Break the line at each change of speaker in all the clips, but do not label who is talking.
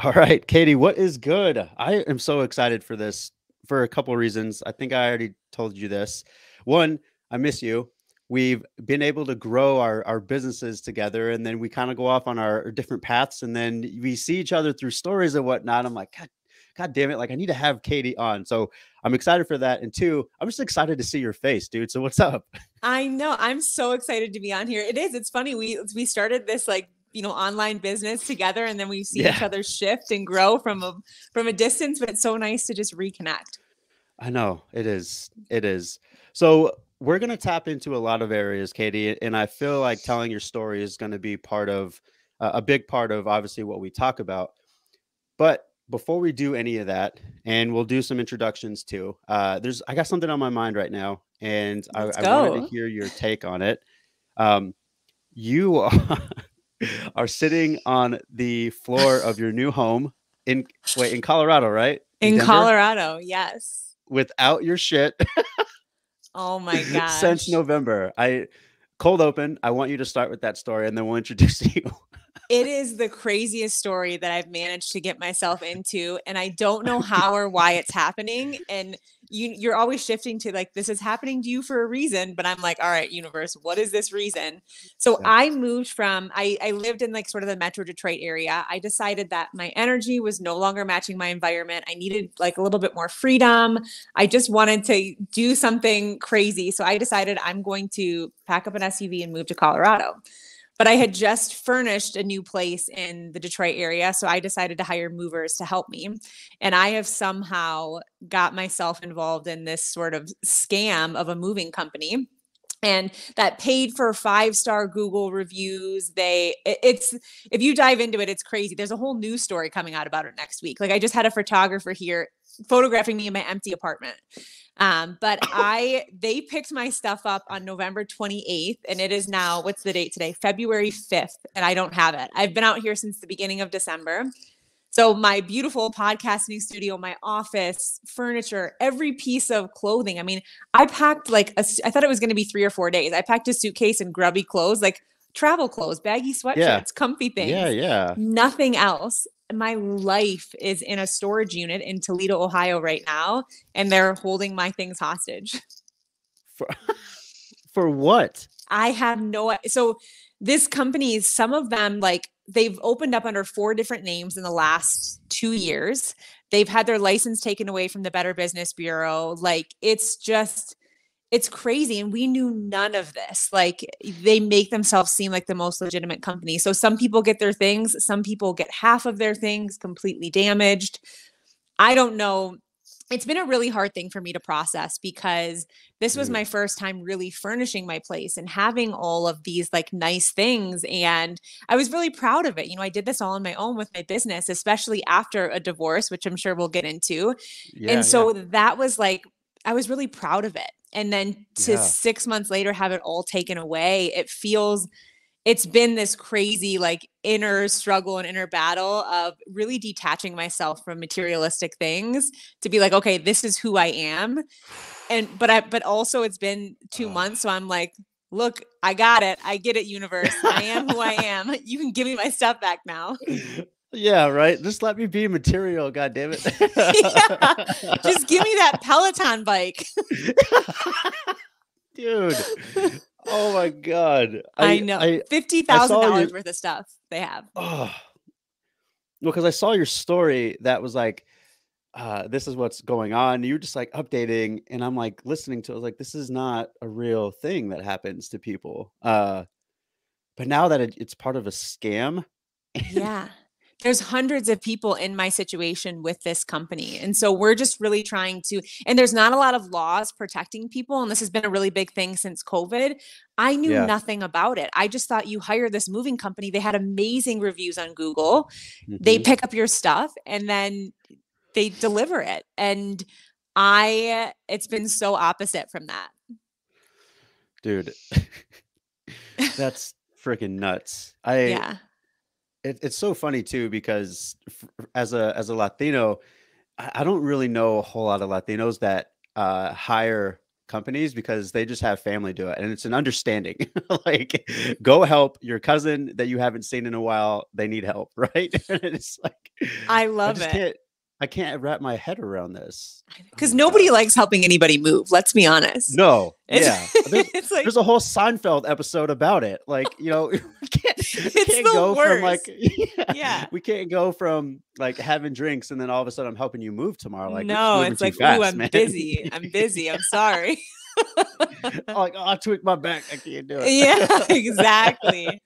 All right, Katie, what is good? I am so excited for this for a couple of reasons. I think I already told you this. One, I miss you. We've been able to grow our businesses together, and then we kind of go off on our different paths, and then we see each other through stories and whatnot. I'm like, God damn it! Like, I need to have Katie on. So I'm excited for that. And two, I'm just excited to see your face, dude. So what's up?
I know. I'm so excited to be on here. It is. It's funny. We started this online business together, and then we've seen each
Yeah,
other shift and grow from a distance, but it's so nice to just reconnect.
I know it is. It is. So we're gonna tap into a lot of areas, Katie, and I feel like telling your story is going to be part of a big part of obviously what we talk about. But before we do any of that, and we'll do some introductions too. I got something on my mind right now, and
Let's
I wanted to
go.
hear your take on it. Um, you are, are sitting on the floor of your new home in in Colorado, right? In
In
Denver,
Colorado, yes.
without your shit
Oh my
since
gosh.
November. I cold open. I want you to start with that story, and then we'll introduce you.
It is the craziest story that I've managed to get myself into, and I don't know how or why it's happening. And you're always shifting to like, this is happening to you for a reason, but I'm like, all right, universe, what is this reason? So
Yeah.
I moved from I lived in like sort of the Metro Detroit area. I decided that my energy was no longer matching my environment. I needed like a little bit more freedom. I just wanted to do something crazy. So I decided I'm going to pack up an SUV and move to Colorado. But I had just furnished a new place in the Detroit area. So I decided to hire movers to help me. And I have somehow got myself involved in this sort of scam of a moving company, and that paid for 5-star Google reviews. It's if you dive into it, it's crazy. There's a whole news story coming out about it next week. Like, I just had a photographer here photographing me in my empty apartment. But they picked my stuff up on November 28th, and it is now, what's the date today? February 5th, and I don't have it. I've been out here since the beginning of December. So my beautiful podcasting studio, my office, furniture, every piece of clothing. I mean, I packed I thought it was going to be 3 or 4 days. I packed a suitcase and grubby clothes, like travel clothes, baggy
Yeah.
sweatshirts, comfy
Yeah.
things,
Yeah.
nothing else. My life is in a storage unit in Toledo, Ohio right now, and they're holding my things hostage.
For for what?
I have no. So this company, some of them, like, they've opened up under 4 different names in the last 2 years. They've had their license taken away from the Better Business Bureau. Like, it's crazy. And we knew none of this. Like, they make themselves seem like the most legitimate company. So some people get their things, some people get half of their things completely damaged. I don't know. It's been a really hard thing for me to process, because this was
Dude.
my first time really furnishing my place and having all of these like nice things. And I was really proud of it. I did this all on my own with my business, especially after a divorce, which I'm sure we'll get into. And
Yeah. Yeah.
so that was like, I was really proud of it. And then to
Yeah.
6 months later have it all taken away, it's been this crazy like inner struggle and inner battle of really detaching myself from materialistic things to be like, okay, this is who I am. And but also it's been 2 months, so I'm like, look, I got it. I get it, universe. I am who I am. You can give me my stuff back now.
Yeah, right. Just let me be material, god damn it.
Yeah. Just give me that Peloton bike.
Dude. Oh my god.
I know. Fifty
I
thousand
saw your
dollars worth of stuff they have.
oh well, because I saw your story that was like this is what's going on. You were just like updating, and I'm like listening to it. I was like, this is not a real thing that happens to people. But now that it's part of a scam, and
Yeah. There's hundreds of people in my situation with this company. And so we're just really trying to, and there's not a lot of laws protecting people. And this has been a really big thing since COVID. I knew
yeah.
nothing about it. I just thought, you hire this moving company. They had amazing reviews on Google. They
Hmm.
pick up your stuff and then they deliver it. And it's been so opposite from that.
Dude, that's freaking nuts.
Yeah.
It's so funny too because as a Latino, I don't really know a whole lot of Latinos that hire companies because they just have family do it, and it's an understanding. Like, go help your cousin that you haven't seen in a while. They need help, right? And it's like,
I
I
love
just
it.
can't wrap my head around this. Oh
Because
my god.
nobody likes helping anybody move. Let's be honest.
No,
It's
yeah. There's
it's like
there's a whole Seinfeld episode about it. Like, we
it's
can't
the
go from like
worst. Yeah.
we can't go from like having drinks and then all of a sudden I'm helping you move tomorrow. Like, you're just
No,
moving
it's
too
like, ooh,
fast,
I'm
man.
busy. I'm busy. I'm sorry.
Like, oh, I tweaked my back. I can't do
Yeah,
it.
exactly.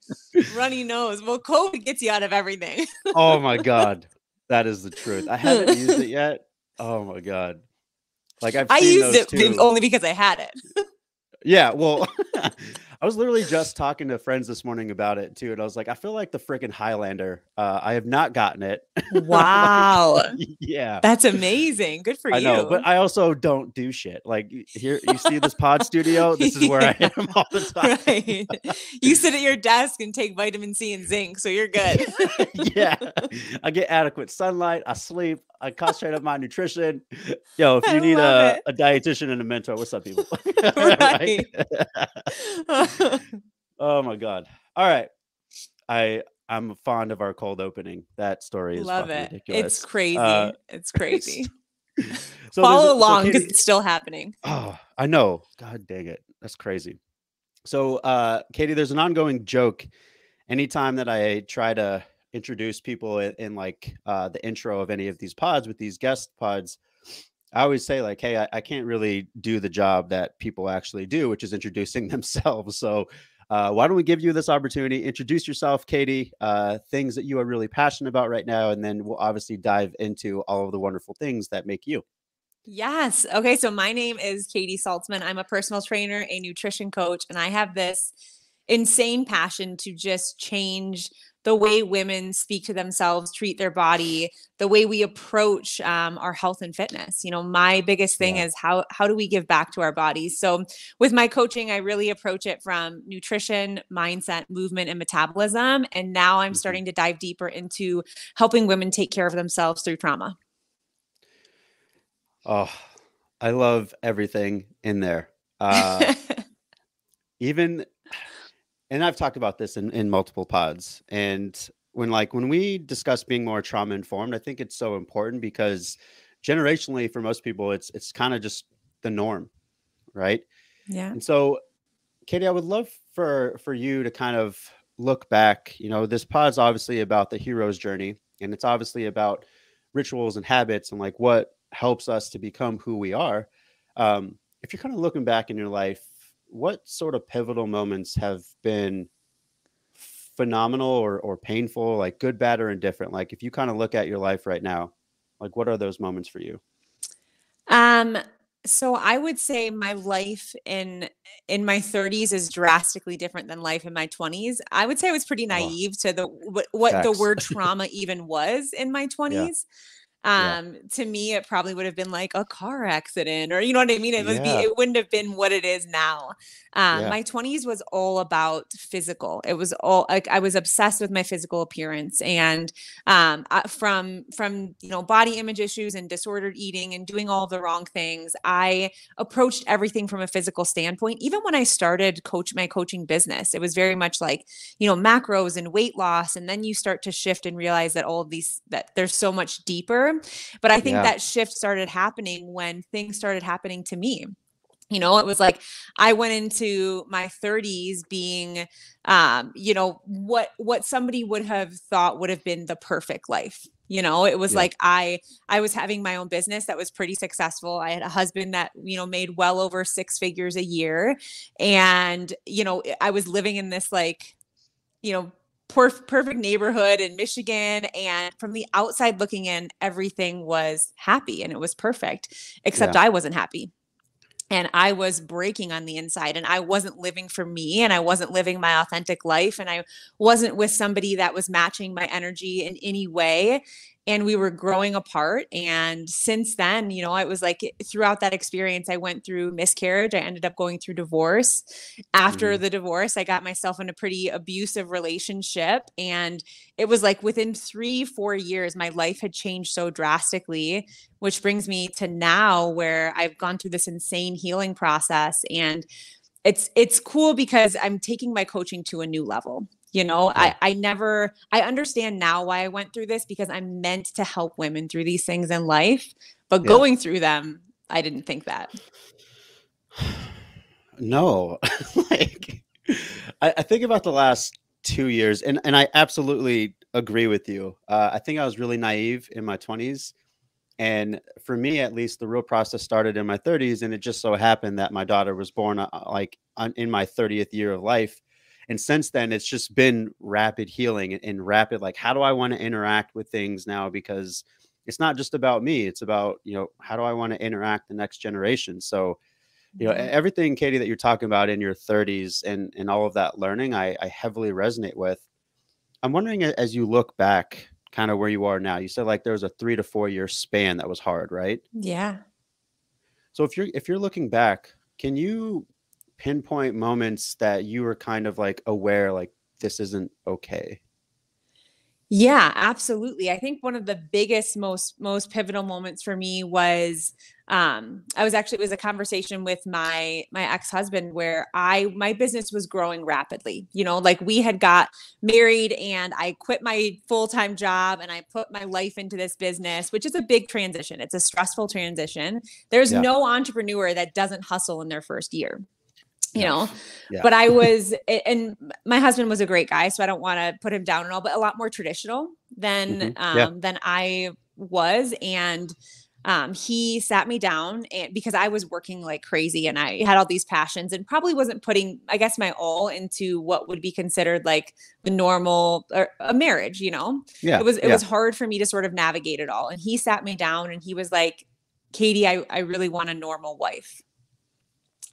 Runny nose. Well, COVID gets you out of everything.
Oh my god. That is the truth. I haven't used it yet. Oh my god. Like, I've
I
seen
used
those
it
too.
only because I had it.
Yeah, well, I was literally just talking to friends this morning about it too, and I was like, I feel like the freaking Highlander. I have not gotten it. Like,
Wow.
yeah,
That's amazing. Good for
I know, but
you.
I also don't do shit. Like, here, you see this pod studio. This is where I
Yeah,
am all the time.
right. You sit at your desk and take vitamin C and zinc, so you're good.
Yeah, I get adequate sunlight. I sleep. I concentrate on my nutrition. Yo, if
I
you need
love it.
a dietitian and a mentor, what's up, people? Right?
Right.
Oh my god. All right. I'm fond of our cold opening. That story is
Love
fucking
it. It's
ridiculous.
crazy. It's crazy.
So
Follow
so
along because
Katie,
it's still happening.
oh, I know. God dang it. That's crazy. So Katie, there's an ongoing joke anytime that I try to introduce people in like the intro of any of these pods with these guest pods. I always say like, hey, I can't really do the job that people actually do, which is introducing themselves. So why don't we give you this opportunity? Introduce yourself, Katie, things that you are really passionate about right now, and then we'll obviously dive into all of the wonderful things that make you.
Yes. Okay. So my name is Katy Saltzman. I'm a personal trainer, a nutrition coach, and I have this insane passion to just change the way women speak to themselves, treat their body, the way we approach our health and fitness. My biggest thing
Yeah.
is how do we give back to our bodies? So with my coaching, I really approach it from nutrition, mindset, movement, and metabolism. And now I'm
Mhm.
starting to dive deeper into helping women take care of themselves through trauma.
Oh, I love everything in there. Even, and I've talked about this in multiple pods. And when we discuss being more trauma informed, I think it's so important because generationally for most people, it's kind of just the norm, right?
Yeah.
And so, Katie, I would love for you to kind of look back. This pod's obviously about the hero's journey, and it's obviously about rituals and habits and like what helps us to become who we are. If you're kind of looking back in your life, what sort of pivotal moments have been phenomenal or painful, like good, bad, or indifferent? Like, if you kind of look at your life right now, like, what are those moments for you?
Um, so I would say my life in my 30s is drastically different than life in my 20s. I would say I was pretty
Oh,
naive to what the
facts.
word trauma even was in my
Yeah.
20s.
Yeah.
To me, it probably would have been like a car accident, or you know what I mean?
Yeah.
It wouldn't have been what it is now.
Yeah.
My 20s was all about physical. It was all like I was obsessed with my physical appearance, and from body image issues and disordered eating and doing all the wrong things, I approached everything from a physical standpoint. Even when I started my coaching business, it was very much like macros and weight loss, and then you start to shift and realize that that there's so much deeper. But I think
Yeah.
that shift started happening when things started happening to me. It was like I went into my 30s being, what somebody would have thought would have been the perfect life. It was
Yeah.
like I was having my own business that was pretty successful. I had a husband that, made well over six figures a year. And, I was living in this like, you know, perfect neighborhood in Michigan. And from the outside looking in, everything was happy and it was perfect, except
Yeah.
I wasn't happy. And I was breaking on the inside, and I wasn't living for me, and I wasn't living my authentic life, and I wasn't with somebody that was matching my energy in any way. and we were growing apart. And since then, you know, it was like throughout that experience, I went through miscarriage. I ended up going through divorce. After
Mhm.
the divorce, I got myself in a pretty abusive relationship. And it was like within 3, 4 years, my life had changed so drastically, which brings me to now where I've gone through this insane healing process. And it's cool because I'm taking my coaching to a new level. You know,
Yeah.
I understand now why I went through this, because I'm meant to help women through these things in life, but
Yeah.
going through them, I didn't think that.
No. Like, I think about the last 2 years, and I absolutely agree with you. I think I was really naive in my 20s, and for me, at least, the real process started in my 30s, and it just so happened that my daughter was born, in my 30th year of life, and since then, it's just been rapid healing and rapid, like, how do I wanna interact with things now? Because it's not just about me, it's about, how do I wanna interact the next generation? So,
Mhm.
everything, Katie, that you're talking about in your 30s and all of that learning, I heavily resonate with. I'm wondering, as you look back, kind of where you are now, you said like there was a 3 to 4 year span that was hard, right?
Yeah.
So if you're looking back, can you pinpoint moments that you were kind of like aware, like this isn't okay?
Yeah, absolutely. I think one of the biggest, most pivotal moments for me was I was actually it was a conversation with my ex-husband where my business was growing rapidly. You know, like we had got married and I quit my full-time job and I put my life into this business, which is a big transition. It's a stressful transition. There's
Yeah.
no entrepreneur that doesn't hustle in their first year, you
No.
know.
Yeah.
But I was, and my husband was a great guy, so I don't want to put him down at all, but a lot more traditional
Yeah.
than I was. And he sat me down, and because I was working like crazy and I had all these passions and probably wasn't putting, I guess, my all into what would be considered like the normal or a marriage, you know.
Yeah.
It
Yeah.
was hard for me to sort of navigate it all. And he sat me down and he was like, Katie, I really want a normal wife.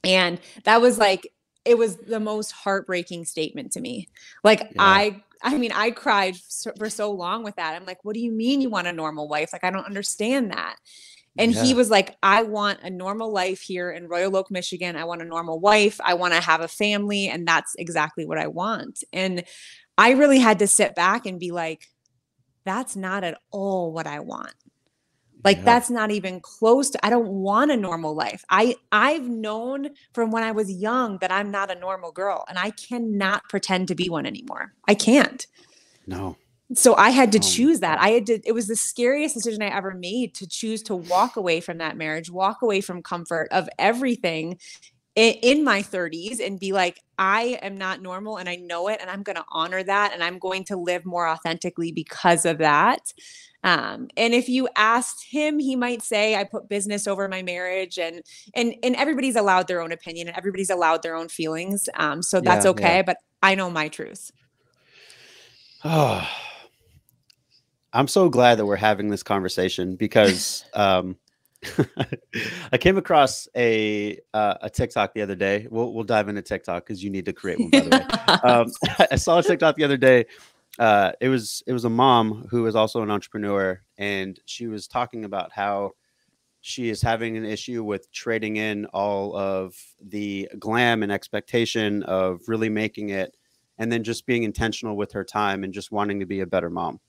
And that was like, it was the most heartbreaking statement to me. Like,
Yeah.
I mean, I cried for so long with that. I'm like, what do you mean you want a normal wife? Like, I don't understand that. And he
Yeah.
was like, I want a normal life here in Royal Oak, Michigan. I want a normal wife. I want to have a family. And that's exactly what I want. And I really had to sit back and be like, that's not at all what I want. Like
Yeah.
that's not even close to, I don't want a normal life. I've known from when I was young that I'm not a normal girl and I cannot pretend to be one anymore. I can't.
No.
So I had to
Oh my
choose that.
gosh.
It was the scariest decision I ever made, to choose to walk away from that marriage, walk away from comfort of everything in my 30s and be like, I am not normal and I know it. And I'm going to honor that. And I'm going to live more authentically because of that. And if you asked him, he might say, I put business over my marriage, and everybody's allowed their own opinion and everybody's allowed their own feelings. So that's
Yeah. Yeah.
okay. But I know my truth.
Oh, I'm so glad that we're having this conversation because I came across a TikTok the other day. We'll dive into TikTok because you need to create one, by the way. I saw a TikTok the other day. It was a mom who is also an entrepreneur, and she was talking about how she is having an issue with trading in all of the glam and expectation of really making it, and then just being intentional with her time and just wanting to be a better mom.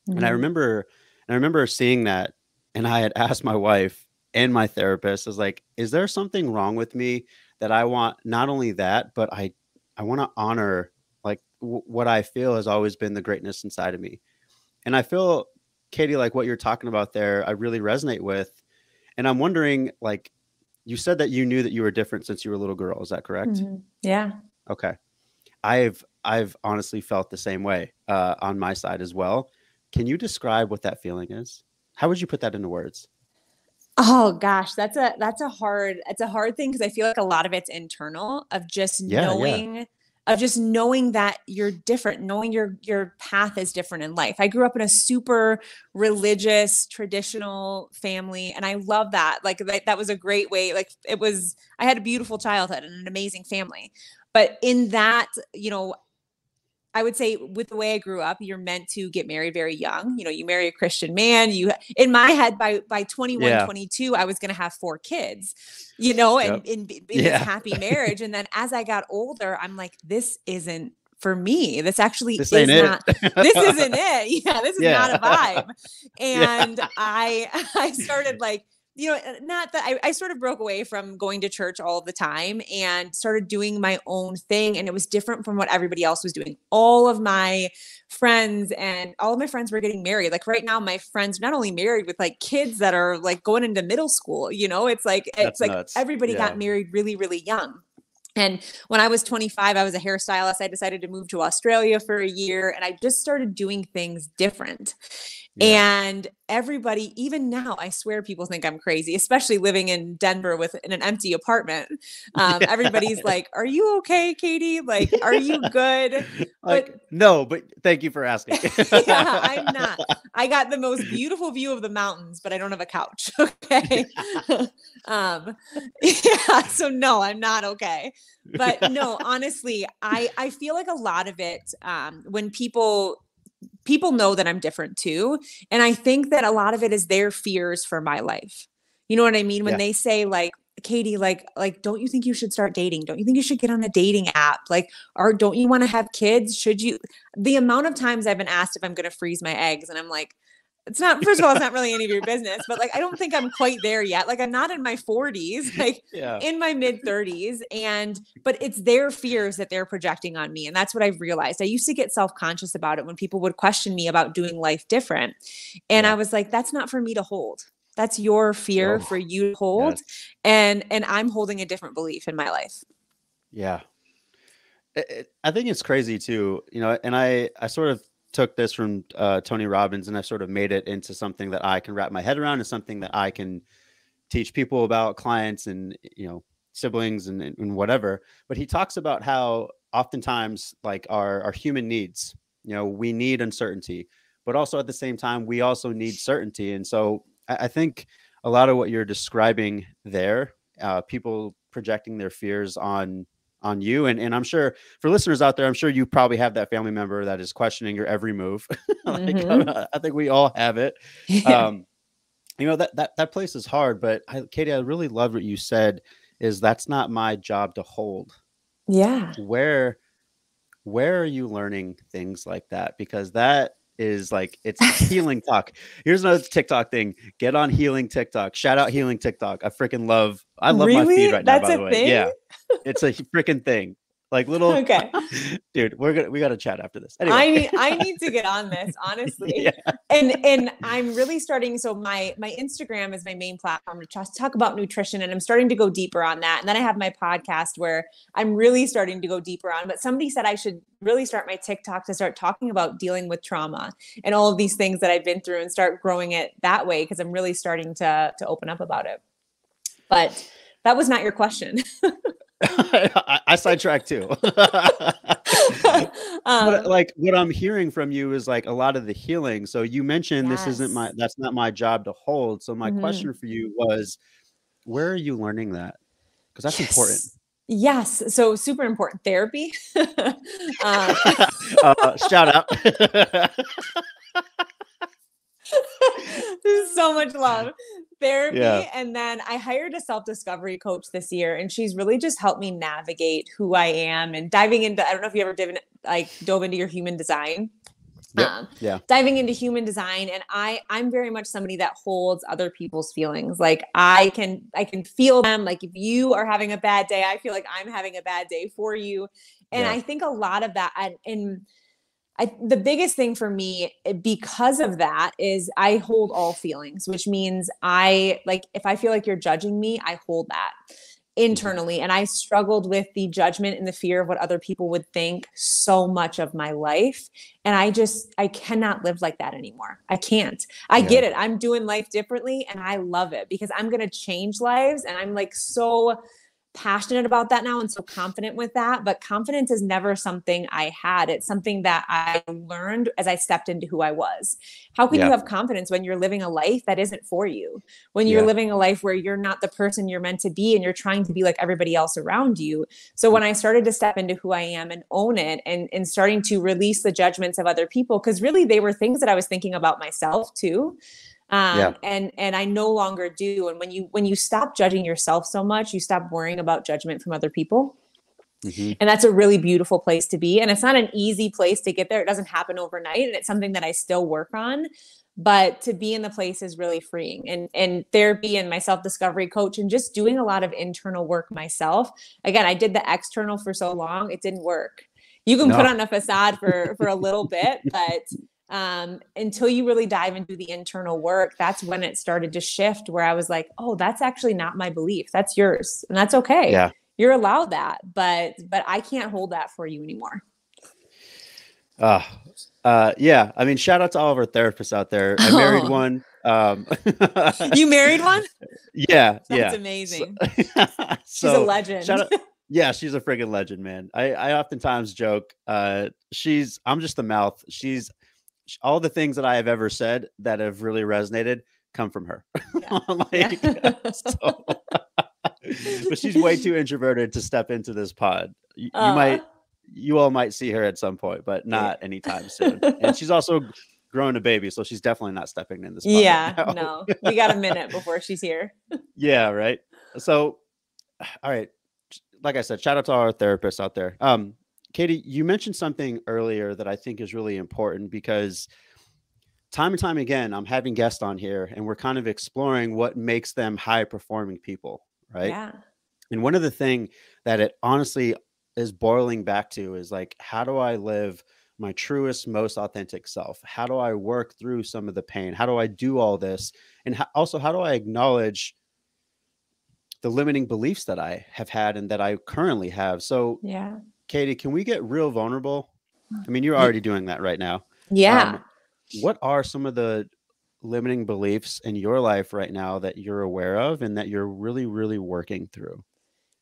And I
Mhm.
remember, and I remember seeing that, and I had asked my wife and my therapist, I was like, "Is there something wrong with me that I want not only that, but I want to honor like what I feel has always been the greatness inside of me." And I feel, Katie, like what you're talking about there, I really resonate with. And I'm wondering, like, you said that you knew that you were different since you were a little girl. Is that correct?
Mhm. Yeah.
Okay. I've honestly felt the same way on my side as well. Can you describe what that feeling is? How would you put that into words?
Oh gosh, it's a hard thing because I feel like a lot of it's internal,
Yeah, yeah,
of just knowing that you're different, knowing your path is different in life. I grew up in a super religious, traditional family, and I love that. Like that was a great way. Like it was, I had a beautiful childhood and an amazing family. But in that, you know, I would say with the way I grew up, you're meant to get married very young. You know, you marry a Christian man, you, in my head, by 21,
Yeah.
22, I was going to have 4 kids, you know, and
Yep.
in this
Yeah.
happy marriage. And then as I got older, I'm like, this isn't for me. This actually
This ain't
is
it.
not, this isn't it. Yeah. This is not a
Yeah.
vibe.
Yeah.
And I started like, you know, not that I sort of broke away from going to church all the time and started doing my own thing. And it was different from what everybody else was doing. All of my friends were getting married. Like right now, my friends not only married with like kids that are like going into middle school, you know, it's
That's
like
nuts.
everybody
Yeah.
got married really, really young. And when I was 25, I was a hairstylist. I decided to move to Australia for a year and I just started doing things different.
Yeah.
And everybody, even now, I swear people think I'm crazy, especially living in Denver in an empty apartment. Everybody's like, "Are you okay, Katy? Like, are you good?"
Like,
But
no, but thank you for asking.
yeah, I'm not. I got the most beautiful view of the mountains, but I don't have a couch. Okay. um, yeah, so no, I'm not okay. But no, honestly, I feel like a lot of it, when people know that I'm different too. And I think that a lot of it is their fears for my life. You know what I mean? When
Yeah.
they say like, Katy, like, don't you think you should start dating? Don't you think you should get on a dating app? Like, or don't you want to have kids? Should you? The amount of times I've been asked if I'm going to freeze my eggs, and I'm like, it's not, first of all, it's not really any of your business, but like, I don't think I'm quite there yet. Like, I'm not in my 40s, like
Yeah.
in my mid 30s. But it's their fears that they're projecting on me. And that's what I've realized. I used to get self-conscious about it when people would question me about doing life different. And I
Yeah.
was like, that's not for me to hold. That's your fear for
Oh,
you to hold.
yes.
And I'm holding a different belief in my life.
Yeah. I think it's crazy too, you know, and I sort of took this from Tony Robbins and I sort of made it into something that I can wrap my head around and something that I can teach people about, clients and, you know, siblings and whatever. But he talks about how oftentimes like our human needs, you know, we need uncertainty, but also at the same time, we also need certainty. And so I think a lot of what you're describing there, people projecting their fears on you. And I'm sure for listeners out there, I'm sure you probably have that family member that is questioning your every move. Like
Mm-hmm.
I think we all have it.
Yeah.
Um, you know, that place is hard, but Katy, I really love what you said is that's not my job to hold.
Yeah.
Where where are you learning things like that? Because that is like it's healing talk. Here's another TikTok thing. Get on healing TikTok. Shout out healing TikTok. I love my feed
Really?
right now,
That's
by
a
the way.
thing?
Yeah. It's a freaking thing. Like little
Okay.
dude, we gotta chat after this. Anyway.
I need to get on this, honestly.
Yeah.
And I'm really starting, so my Instagram is my main platform to just talk about nutrition, and I'm starting to go deeper on that. And then I have my podcast where I'm really starting to go deeper on, but somebody said I should really start my TikTok to start talking about dealing with trauma and all of these things that I've been through and start growing it that way, because I'm really starting to open up about it. But that was not your question.
I sidetracked too. But
um,
like what I'm hearing from you is like a lot of the healing. So you mentioned
yes.
that's not my job to hold. So my
Mhm.
question for you was, where are you learning that? Because that's important.
Yes. Yes. So super important therapy. um,
Shout out.
This is so much love. Therapy.
Yeah.
And then I hired a self-discovery coach this year, and she's really just helped me navigate who I am and diving into, I don't know if you ever dove into your human design.
Yep. Yeah.
Diving into human design, and I'm very much somebody that holds other people's feelings. Like I can feel them. Like if you are having a bad day, I feel like I'm having a bad day for you. And
Yeah.
I think a lot of that, the biggest thing for me, because of that, is I hold all feelings, which means if I feel like you're judging me, I hold that
Mhm.
internally. And I struggled with the judgment and the fear of what other people would think so much of my life. And I cannot live like that anymore. I can't. I
Yeah.
get it. I'm doing life differently and I love it because I'm going to change lives. And I'm like, so passionate about that now and so confident with that. But confidence is never something I had. It's something that I learned as I stepped into who I was. How can you
Yeah.
have confidence when you're living a life that isn't for you? When you're
Yeah.
living a life where you're not the person you're meant to be and you're trying to be like everybody else around you. So when I started to step into who I am and own it, and starting to release the judgments of other people, because really they were things that I was thinking about myself too.
Yeah.
And I no longer do. And when you stop judging yourself so much, you stop worrying about judgment from other people.
Hmm.
And that's a really beautiful place to be. And it's not an easy place to get there. It doesn't happen overnight. And it's something that I still work on. But to be in the place is really freeing. And therapy and my self-discovery coach and just doing a lot of internal work myself. Again, I did the external for so long, it didn't work. You can put
No.
on a facade for a little bit, but until you really dive into the internal work, that's when it started to shift, where I was like, oh, that's actually not my belief. That's yours. And that's okay.
Yeah.
You're allowed that, but I can't hold that for you anymore.
Yeah. I mean, shout out to all of our therapists out there. I married
Oh,
one.
you married one?
Yeah.
That's
Yeah.
amazing. She's a
So
legend.
shout out. Yeah, she's a friggin' legend, man. I oftentimes joke, I'm just the mouth. All the things that I have ever said that have really resonated come from her.
Yeah.
Like,
Yeah.
so, but she's way too introverted to step into this pod.
Uh,
You all might see her at some point, but
yeah.
not anytime soon. And she's also grown a baby, so she's definitely not stepping in this pod right
Yeah,
now.
no, we got a minute before she's here.
Yeah, right. So, all right. Like I said, shout out to all our therapists out there. Katy, you mentioned something earlier that I think is really important, because time and time again, I'm having guests on here and we're kind of exploring what makes them high performing people, right?
Yeah.
And one of the thing that it honestly is boiling back to is like, how do I live my truest, most authentic self? How do I work through some of the pain? How do I do all this? And also, how do I acknowledge the limiting beliefs that I have had and that I currently have? So,
Yeah.
Katy, can we get real vulnerable? I mean, you're
Y-
already doing that right now.
Yeah.
What are some of the limiting beliefs in your life right now that you're aware of and that you're really, really working through?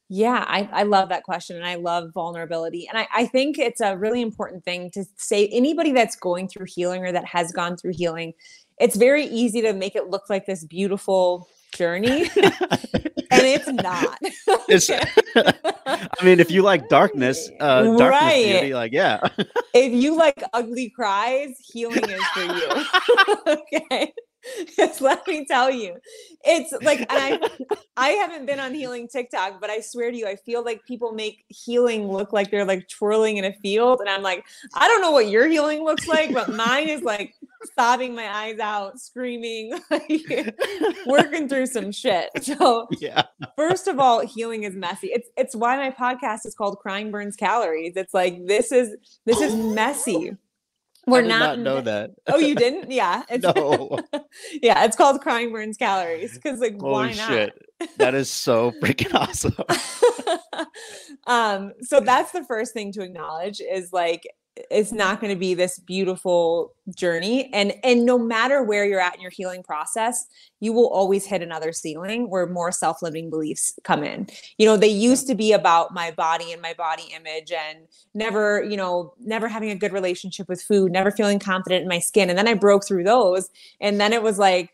Yeah, I love that question, and I love vulnerability. And I think it's a really important thing to say. Anybody that's going through healing or that has gone through healing, it's very easy to make it look like this beautiful journey, and it's not.
It's,
Okay.
I mean, if you like darkness
Right.
beauty, like, yeah.
If you like ugly cries, healing is for you. Okay. Just let me tell you. It's like, and I haven't been on healing TikTok, but I swear to you, I feel like people make healing look like they're like twirling in a field. And I'm like, I don't know what your healing looks like, but mine is like sobbing my eyes out, screaming, like, working through some shit. So
Yeah.
first of all, healing is messy. It's why my podcast is called Crying Burns Calories. It's like this is messy.
I
We're
did
not
not know that.
Oh, you didn't? Yeah.
No.
Yeah, it's called Crying Burns Calories because like
Holy
why not?
shit. That is so freaking awesome.
So that's the first thing to acknowledge is like it's not going to be this beautiful journey, and no matter where you're at in your healing process, you will always hit another ceiling where more self-limiting beliefs come in. They
Yeah.
used to be about my body and my body image, and never having a good relationship with food, never feeling confident in my skin, and then I broke through those, and then it was like,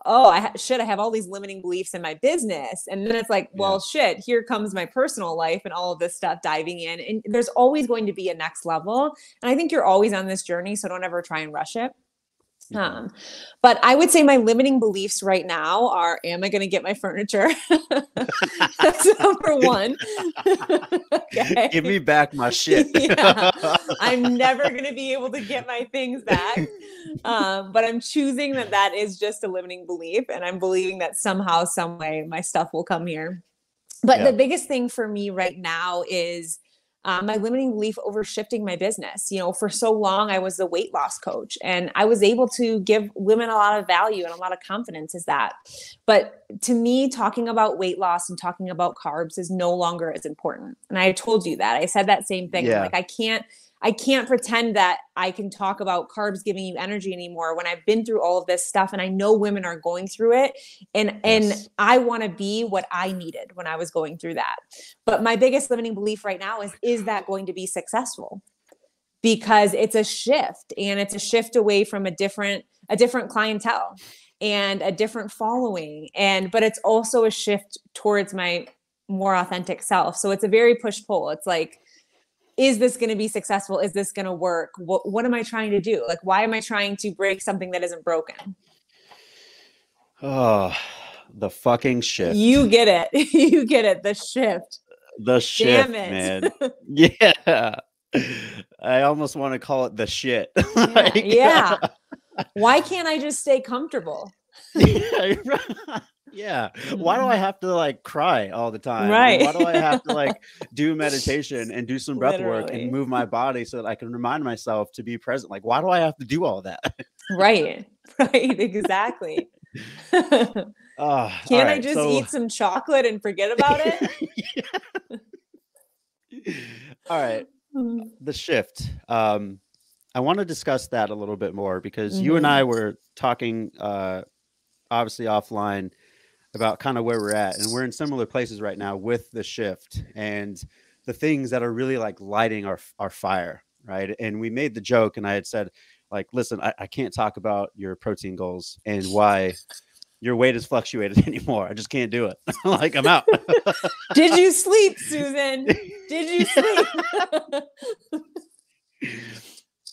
oh, I have all these limiting beliefs in my business. And then it's like,
Yeah.
well, shit, here comes my personal life and all of this stuff diving in. And there's always going to be a next level. And I think you're always on this journey. So don't ever try and rush it.
Mhm.
But I would say my limiting beliefs right now are, am I going to get my furniture? That's number one. Okay.
Give me back my shit.
Yeah. I'm never going to be able to get my things back. But I'm choosing that is just a limiting belief. And I'm believing that somehow, some way my stuff will come here. But
Yeah.
the biggest thing for me right now is my limiting belief over shifting my business. For so long, I was the weight loss coach and I was able to give women a lot of value and a lot of confidence is that. But to me, talking about weight loss and talking about carbs is no longer as important. And I told you that. I said that same thing. I'm
Yeah.
like, I can't pretend that I can talk about carbs giving you energy anymore when I've been through all of this stuff and I know women are going through it. And
Yes.
I want to be what I needed when I was going through that. But my biggest limiting belief right now is that going to be successful? Because it's a shift, and it's a shift away from a different clientele and a different following, but it's also a shift towards my more authentic self. So it's a very push pull. It's like, is this going to be successful? Is this going to work? What am I trying to do? Like, why am I trying to break something that isn't broken?
Oh, the fucking shift.
You get it. You get it. The shift.
The
Damn
shift,
it.
man. Yeah. I almost want to call it the shit.
Yeah.
Like,
Yeah. Why can't I just stay comfortable?
yeah. Yeah. Why do I have to like cry all the time?
Right.
And why do I have to like do meditation and do some breath work and
Literally.
move my body so that I can remind myself to be present? Like, why do I have to do all that?
Right. Right. Exactly.
Oh, all
Can't I
right.
just
So,
eat some chocolate and forget about it?
all right. The shift. I want to discuss that a little bit more because you and I were talking, obviously offline, about kind of where we're at, and we're in similar places right now with the shift and the things that are really like lighting our fire, right? And we made the joke, and I had said, like, listen, I can't talk about your protein goals and why your weight has fluctuated anymore. I just can't do it. Like, I'm out.
Did you sleep, Susan? Did you sleep?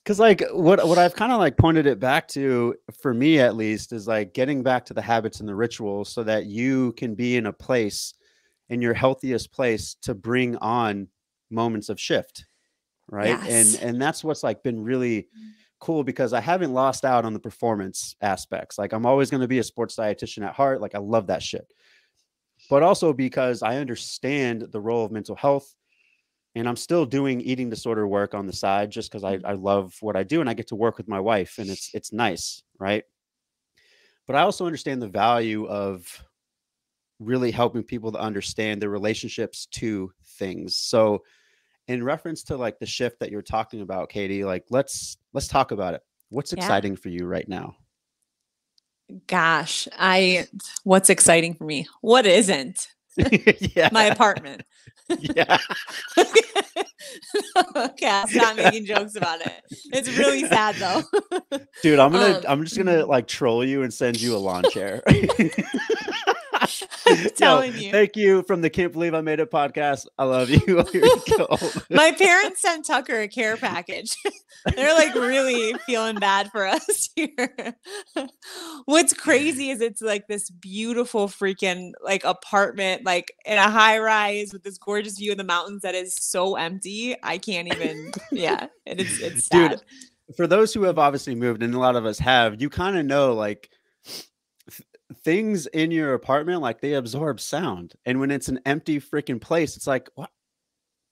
Because like what I've kind of like pointed it back to, for me at least, is like getting back to the habits and the rituals so that you can be in a place, in your healthiest place, to bring on moments of shift, right?
Yes.
And that's what's like been really cool, because I haven't lost out on the performance aspects. Like, I'm always going to be a sports dietitian at heart. Like, I love that shit. But also because I understand the role of mental health, and I'm still doing eating disorder work on the side just because I love what I do, and I get to work with my wife, and it's nice, right? But I also understand the value of really helping people to understand their relationships to things. So in reference to like the shift that you're talking about, Katie, like let's talk about it. What's
Yeah.
exciting for you right now?
Gosh, what's exciting for me? What isn't?
Yeah.
My apartment.
Yeah.
Okay, I'll stop making jokes about it. It's really sad though.
Dude, I'm just gonna like troll you and send you a lawn chair.
I'm telling you.
Thank you from the Can't Believe I Made It podcast. I love you. Here you go.
My parents sent Tucker a care package. They're like really feeling bad for us here. What's crazy is it's like this beautiful freaking like apartment, like in a high rise with this gorgeous view of the mountains that is so empty. I can't even. Yeah, it's sad.
Dude, for those who have obviously moved, and a lot of us have, you kind of know like things in your apartment, like they absorb sound, and when it's an empty freaking place, it's like, what?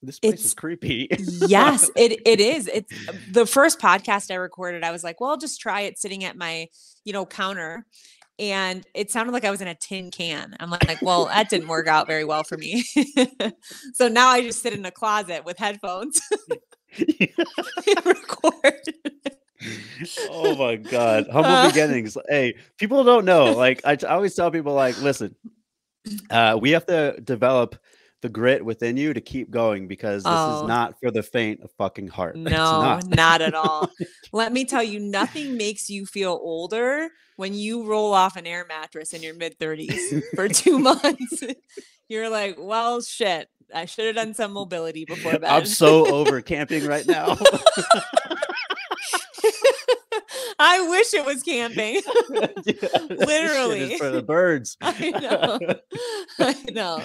This place is creepy.
Yes, it is. It's the first podcast I recorded. I was like, well, I'll just try it sitting at my, counter. And it sounded like I was in a tin can. I'm like, well, that didn't work out very well for me. So now I just sit in a closet with headphones and record.
Oh my God. Humble beginnings. Hey, people don't know. Like, I always tell people, like, listen, we have to develop the grit within you to keep going, because this is not for the faint of fucking heart.
No, not at all. Let me tell you, nothing makes you feel older when you roll off an air mattress in your mid-30s for 2 months. You're like, well, shit, I should have done some mobility before bed.
I'm so over camping right now.
I wish it was camping. Literally.
For the birds.
I know.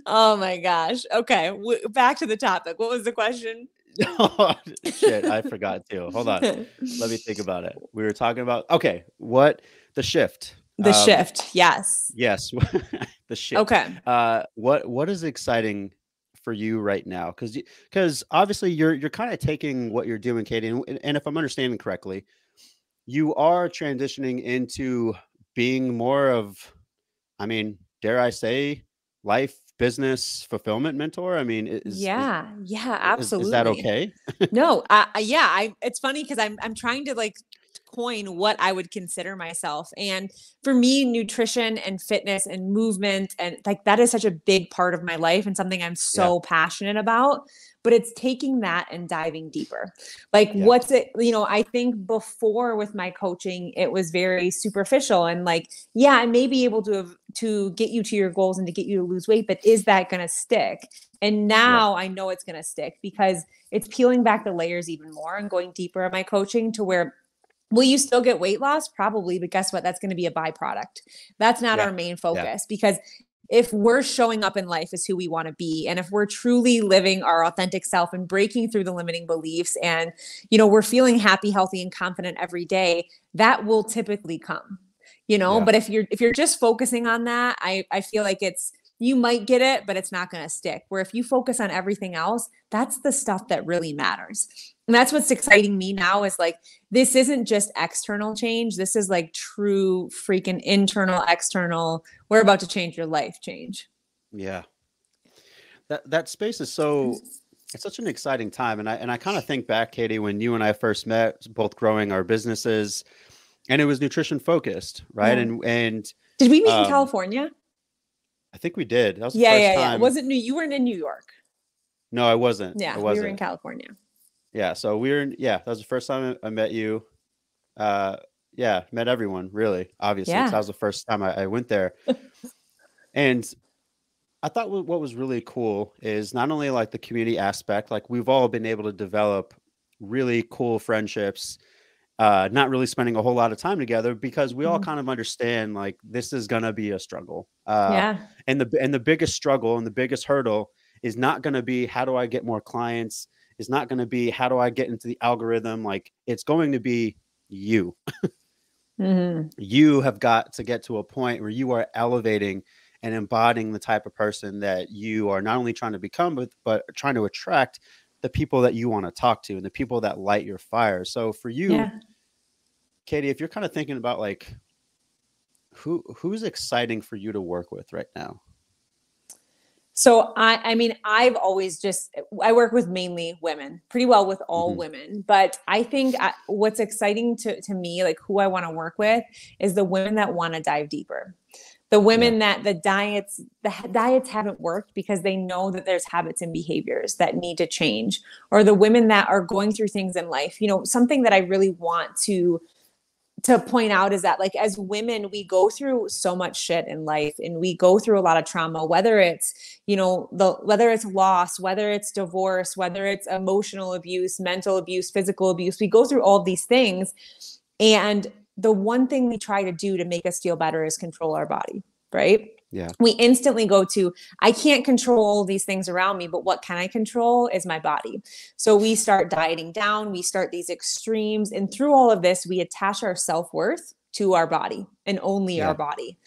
Oh my gosh. Okay. Back to the topic. What was the question?
Oh, shit, I forgot too. Hold on. Let me think about it. We were talking about, okay, the shift.
The shift. Yes.
Yes. The shift.
Okay.
What is exciting for you right now? Because obviously you're kind of taking what you're doing, Katie, and if I'm understanding correctly, you are transitioning into being more of, I mean, dare I say, life business fulfillment mentor. I mean,
Yeah, yeah,
is that
absolutely.
okay?
No, yeah, it's funny because I'm trying to like coin what I would consider myself. And for me, nutrition and fitness and movement and like that is such a big part of my life and something I'm
Yeah,
so passionate about. But it's taking that and diving deeper. Like,
yeah,
what's it? I think before with my coaching, it was very superficial and like, yeah, I may be able to get you to your goals and to get you to lose weight, but is that going to stick? And
yeah,
now I know it's going to stick because it's peeling back the layers even more and going deeper in my coaching to where will you still get weight loss? Probably, but guess what? That's going to be a byproduct. That's not
yeah,
our main
yeah,
focus because if we're showing up in life as who we want to be and if we're truly living our authentic self and breaking through the limiting beliefs and we're feeling happy, healthy and confident every day, that will typically come.
yeah,
But if you're just focusing on that, I feel like it's you might get it, but it's not going to stick. Where if you focus on everything else, that's the stuff that really matters. And that's what's exciting me now is like, this isn't just external change. This is like true freaking internal, external. We're about to change your life change.
yeah. That space is so it's such an exciting time, and I kind of think back, Katie, when you and I first met, both growing our businesses, and it was nutrition focused, right?
Yeah.
And
Did we meet in
um,
California?
I think we did. That was the
Yeah,
first
yeah, yeah.
time.
Was it New? You were in New York.
No, I wasn't. I
Yeah, we were in
wasn't.
California.
Yeah, so we were in, yeah, that was the first time I met you. Uh, yeah, met everyone really, obviously, because that
Yeah.
was the first time I went there. And I thought what was really cool is not only like the community aspect, like we've all been able to develop really cool friendships, not really spending a whole lot of time together because we all
Mhm.
kind of understand like this is gonna be a struggle.
Yeah.
And the biggest struggle and the biggest hurdle is not gonna be how do I get more clients, is not gonna be how do I get into the algorithm. Like it's going to be you.
Hmm.
You have got to get to a point where you are elevating and embodying the type of person that you are not only trying to become, but trying to attract the people that you want to talk to and the people that light your fire. So for you,
Yeah.
Katie, if you're kind of thinking about like who's exciting for you to work with right now?
So I mean, I've always just I work with mainly women, pretty well with all
Hmm.
women. But I think what's exciting to me, like who I want to work with, is the women that want to dive deeper. The
Yeah.
women that the diets haven't worked because they know that there's habits and behaviors that need to change, or the women that are going through things in life. Something that I really want to point out is that like as women we go through so much shit in life and we go through a lot of trauma, whether it's whether it's loss, whether it's divorce, whether it's emotional abuse, mental abuse, physical abuse. We go through all of these things, and the one thing we try to do to make us feel better is control our body, right?
Yeah.
We instantly go to, I can't control these things around me, but what can I control is my body. So we start dieting down, we start these extremes, and through all of this we attach our self-worth to our body and only our
Yeah.
body.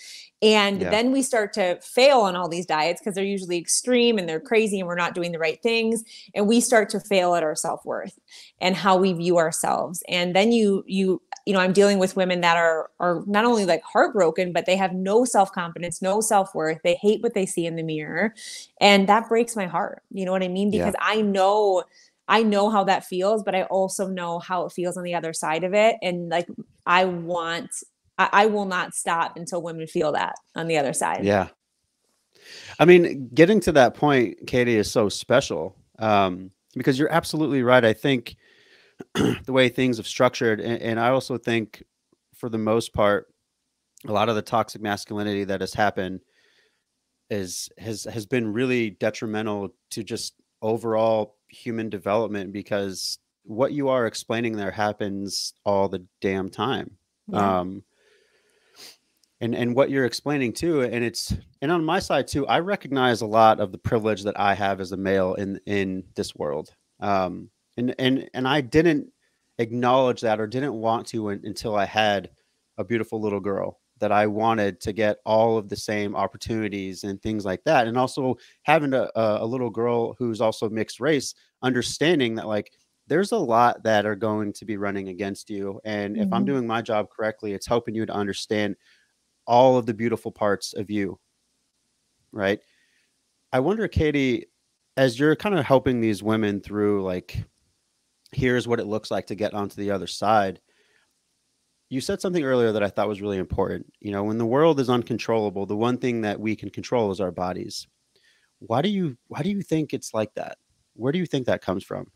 And
Yeah.
then we start to fail on all these diets because they're usually extreme and they're crazy and we're not doing the right things, and we start to fail at our self-worth and how we view ourselves. And then I'm dealing with women that are not only like heartbroken, but they have no self-confidence, no self-worth. They hate what they see in the mirror. And that breaks my heart. You know what I mean?
Yeah.
Because I know how that feels, but I also know how it feels on the other side of it. And like I will not stop until women feel that on the other side.
Yeah. I mean, getting to that point, Katie, is so special because you're absolutely right. I think the way things have structured, and I also think for the most part, a lot of the toxic masculinity that has happened has been really detrimental to just overall human development because what you are explaining there happens all the damn time.
Yeah.
Um, and what you're explaining too, and on my side too, I recognize a lot of the privilege that I have as a male in this world. And I didn't acknowledge that or didn't want to until I had a beautiful little girl that I wanted to get all of the same opportunities and things like that. And also having a little girl who's also mixed race, understanding that like there's a lot that are going to be running against you. And if I'm
Mhm.
doing my job correctly, it's helping you to understand all of the beautiful parts of you, right? I wonder, Katie, as you're kind of helping these women through, like, here's what it looks like to get onto the other side. You said something earlier that I thought was really important. You know, when the world is uncontrollable, the one thing that we can control is our bodies. Why do you think it's like that? Where do you think that comes from?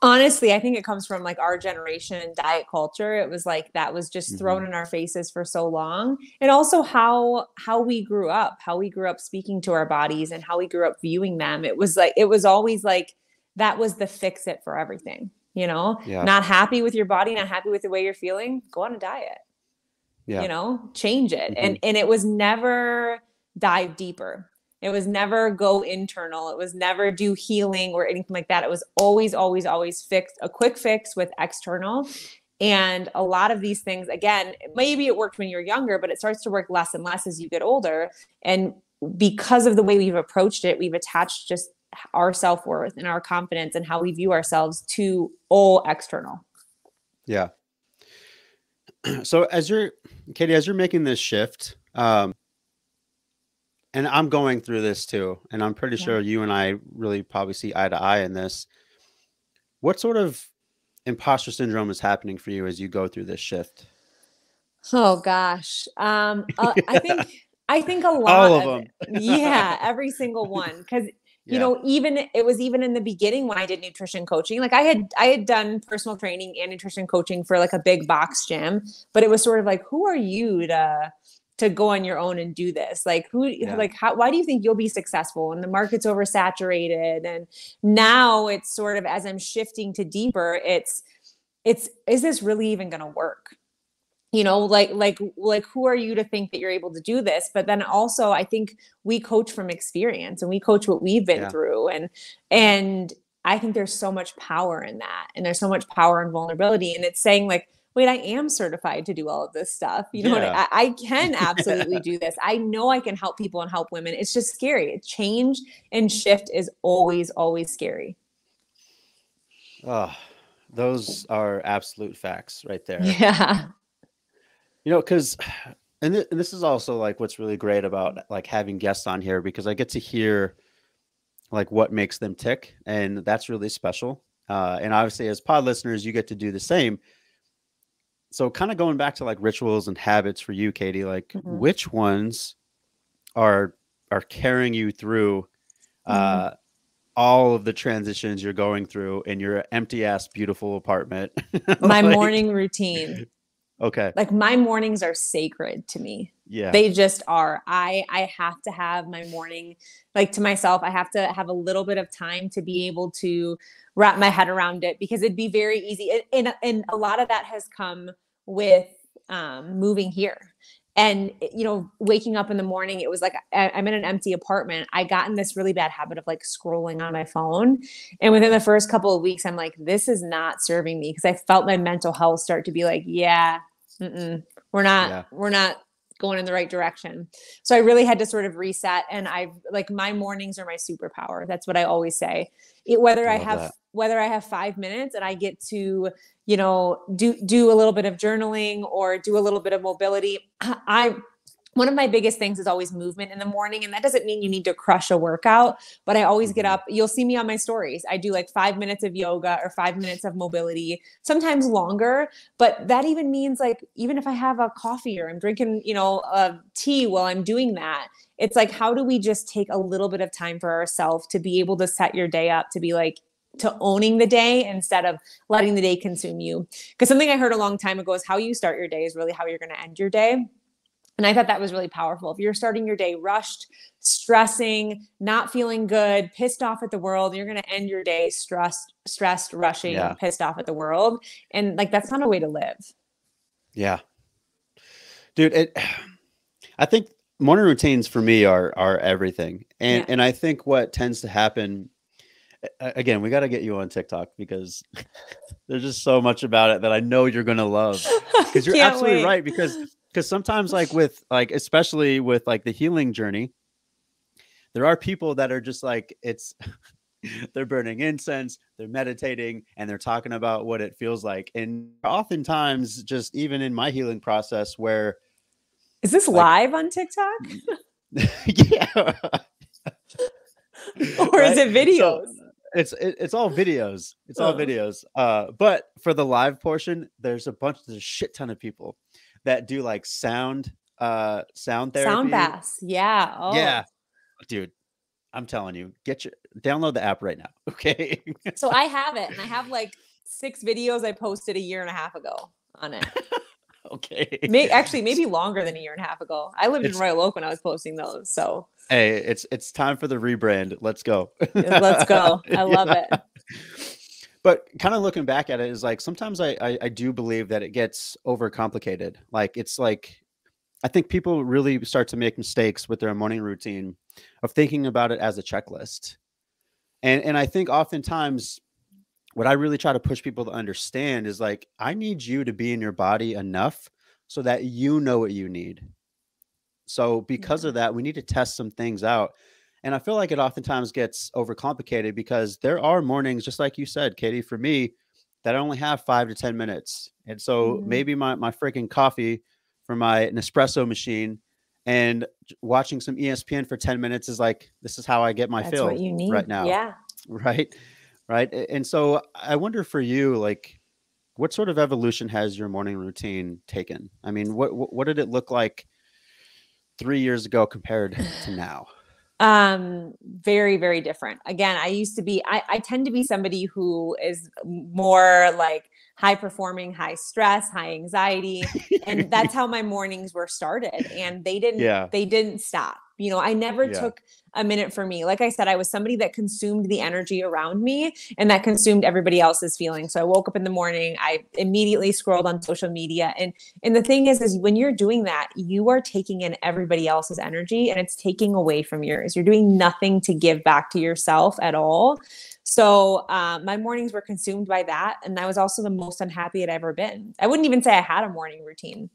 Honestly, I think it comes from like our generation and diet culture. It was like that was just
Hmm.
thrown in our faces for so long. And also how we grew up speaking to our bodies and how we grew up viewing them. It was always like that was the fix it for everything, you know?
Yeah.
Not happy with your body, not happy with the way you're feeling, go on a diet,
Yeah.
you know, change it.
Hmm.
And it was never dive deeper. It was never go internal. It was never do healing or anything like that. It was always fixed, a quick fix with external. And a lot of these things, again, maybe it worked when you're younger, but it starts to work less and less as you get older. And because of the way we've approached it, we've attached just our self-worth and our confidence and how we view ourselves to all external.
Yeah. So as you're, Katie, as you're making this shift, and I'm going through this too, and I'm pretty
Yeah.
sure you and I really probably see eye to eye in this. What sort of imposter syndrome is happening for you as you go through this shift?
Oh gosh. I think a
All
lot
of
of
them.
it. Yeah, every single one. Cause you
Yeah.
know, even it was even in the beginning when I did nutrition coaching. Like I had done personal training and nutrition coaching for like a big box gym, but it was sort of like, who are you to go on your own and do this? Like
Yeah.
like how why do you think you'll be successful? And the market's oversaturated. And now it's sort of as I'm shifting to deeper, it's is this really even gonna work? You know, like who are you to think that you're able to do this? But then also I think we coach from experience and we coach what we've been
Yeah.
through.
Yeah.
And I think there's so much power in that, and there's so much power in vulnerability, and it's saying like, wait, I am certified to do all of this stuff, you know what
Yeah.
I can absolutely
Yeah.
do this. I know I can help people and help women. It's just scary. Change and shift is always scary.
Oh, those are absolute facts right there.
Yeah.
You know, because and this is also like what's really great about like having guests on here, because I get to hear like what makes them tick, and that's really special. And obviously, as pod listeners, you get to do the same. So, kind of going back to like rituals and habits for you, Katie, like
Mhm.
which ones are are carrying you through
Mm.
uh, all of the transitions you're going through in your empty ass beautiful apartment?
My
Like,
morning routine.
okay,
Like my mornings are sacred to me.
yeah,
They just are. I have to have my morning like to myself. I have to have a little bit of time to be able to wrap my head around it, because it'd be very easy. And a lot of that has come with moving here. And you know, waking up in the morning, it was like I'm in an empty apartment. I got in this really bad habit of like scrolling on my phone, and within the first couple of weeks, I'm like, this is not serving me, because I felt my mental health start to be like, yeah, mm-mm,
yeah,
we're not going in the right direction. So I really had to sort of reset. And I like my mornings are my superpower. That's what I always say.
I love that.
Whether I have 5 minutes and I get to, you know, do a little bit of journaling or do a little bit of mobility. I One of my biggest things is always movement in the morning. And that doesn't mean you need to crush a workout, but I always get
Hmm.
up. You'll see me on my stories. I do like 5 minutes of yoga or 5 minutes of mobility, sometimes longer. But that even means like, even if I have a coffee or I'm drinking, you know, a tea while I'm doing that, it's like, how do we just take a little bit of time for ourselves to be able to set your day up to be like, to owning the day instead of letting the day consume you? Because something I heard a long time ago is how you start your day is really how you're going to end your day. And I thought that was really powerful. If you're starting your day rushed, stressing, not feeling good, pissed off at the world, you're going to end your day stressed, rushing,
Yeah,
pissed off at the world. And like, that's not a way to live.
yeah, dude. I think morning routines for me are everything, and
Yeah.
I think what tends to happen. Again, we got to get you on TikTok, because there's just so much about it that I know you're gonna love. Because you're
Can't
absolutely
wait.
right. Because sometimes, like with like especially with like the healing journey, there are people that are just like it's they're burning incense, they're meditating, and they're talking about what it feels like. And oftentimes, just even in my healing process, where
Is this
like
live on TikTok?
yeah,
Or is
Right?
it
So
videos?
it's all videos. It's all
Oh.
videos. But for the live portion, there's a shit ton of people that do like sound
Sound
therapy.
baths. Yeah.
Yeah,
Oh.
dude, I'm telling you, download the app right now. Okay.
So I have it, and I have like 6 videos I posted a year and a half ago on it.
Okay.
Actually, maybe longer than a year and a half ago. I lived in
It's
Royal Oak when I was posting those. So
Hey, it's time for the rebrand. Let's go.
let's go. I love
Yeah.
it.
But kind of looking back at it is like sometimes I do believe that it gets overcomplicated. Like it's like I think people really start to make mistakes with their morning routine of thinking about it as a checklist. And I think oftentimes what I really try to push people to understand is like I need you to be in your body enough so that you know what you need. So because
Yeah.
of that, we need to test some things out. And I feel like it oftentimes gets overcomplicated because there are mornings, just like you said, Katie, for me, that I only have 5 to 10 minutes. And so
Mhm.
maybe my freaking coffee from my Nespresso machine and watching some ESPN for 10 minutes is like, this is how I get my
That's what
fill
you
right
need.
now.
Yeah.
Right. Right. And so I wonder for you, like, what sort of evolution has your morning routine taken? I mean, what did it look like 3 years ago compared to now?
Very, very different. Again, I tend to be somebody who is more like high performing, high stress, high anxiety. And that's how my mornings were started. And
Yeah,
they didn't stop. I never
yeah,
took a minute for me. Like I said, I was somebody that consumed the energy around me and that consumed everybody else's feelings. So I woke up in the morning, I immediately scrolled on social media. And the thing is when you're doing that, you are taking in everybody else's energy and it's taking away from yours. You're doing nothing to give back to yourself at all. So my mornings were consumed by that. And I was also the most unhappy I'd ever been. I wouldn't even say I had a morning routine.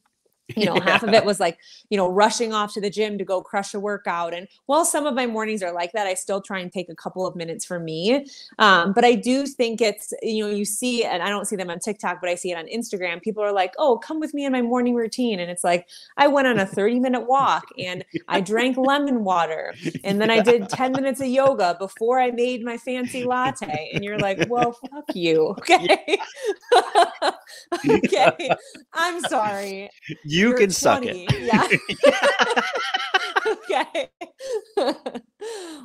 Half of
yeah,
it was like, rushing off to the gym to go crush a workout. And while some of my mornings are like that, I still try and take a couple of minutes for me. But I do think it's, you see, and I don't see them on TikTok, but I see it on Instagram. People are like, oh, come with me in my morning routine. And it's like, I went on a 30-minute walk and I drank lemon water. And then I did 10 minutes of yoga before I made my fancy latte. And you're like, well, fuck you.
yeah.
Okay. Okay. I'm sorry.
You
You're
can suck it.
20. Yeah. Okay.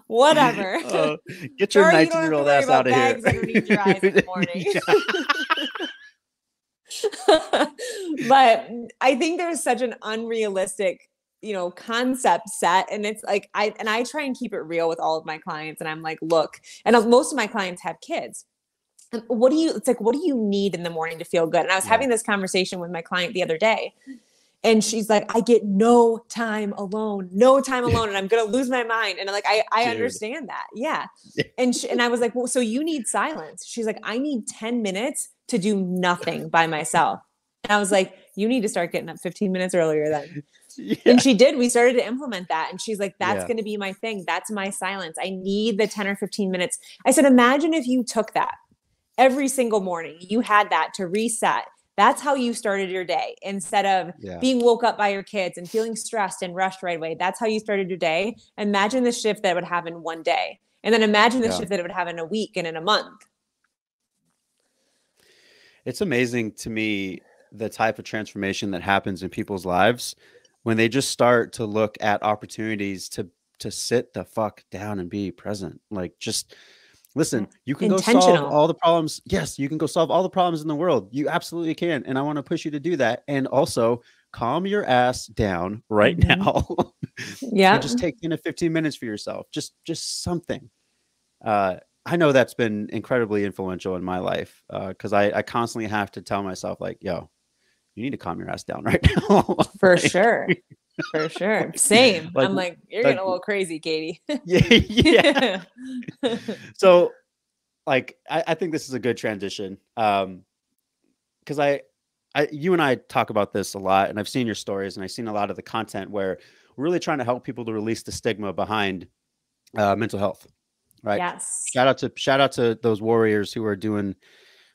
Whatever.
Uh, get your
Or you don't
19-year
have to
old
worry
ass out
about
of here.
bags underneath your eyes in the morning.
Yeah.
But I think there's such an unrealistic, concept set. And it's like, I try and keep it real with all of my clients. And I'm like, look, and most of my clients have kids. What do you need in the morning to feel good? And I was
Yeah.
having this conversation with my client the other day. And she's like, I get no time alone, no time alone. And I'm going to lose my mind. And I'm like, I
Dude.
understand that. Yeah. And I was like, well, so you need silence. She's like, I need 10 minutes to do nothing by myself. And I was like, you need to start getting up 15 minutes earlier then. And
Yeah.
she did. We started to implement that. And she's like, that's
Yeah.
going to be my thing. That's my silence. I need the 10 or 15 minutes. I said, imagine if you took that every single morning, you had that to reset. That's how you started your day instead of
Yeah.
being woke up by your kids and feeling stressed and rushed right away. That's how you started your day. Imagine the shift that would have in one day. And then imagine the
Yeah.
shift that it would have in a week and in a month.
It's amazing to me the type of transformation that happens in people's lives when they just start to look at opportunities to sit the fuck down and be present. Like just listen, you can go solve
Intentional.
all the problems. Yes, you can go solve all the problems in the world. You absolutely can. And I want to push you to do that. And also calm your ass down right
Mm-hmm.
now. And
Yeah.
just take 10 to 15 minutes for yourself. Just something. I know that's been incredibly influential in my life because I constantly have to tell myself, like, yo, you need to calm your ass down right now.
For
like,
sure. For sure. Same.
like,
I'm like, you're
like,
getting a little crazy, Katy.
yeah, yeah. So, like, I think this is a good transition. Because you and I talk about this a lot, and I've seen your stories, and I've seen a lot of the content where we're really trying to help people to release the stigma behind mental health. Right.
Yes.
Shout out to those warriors who are doing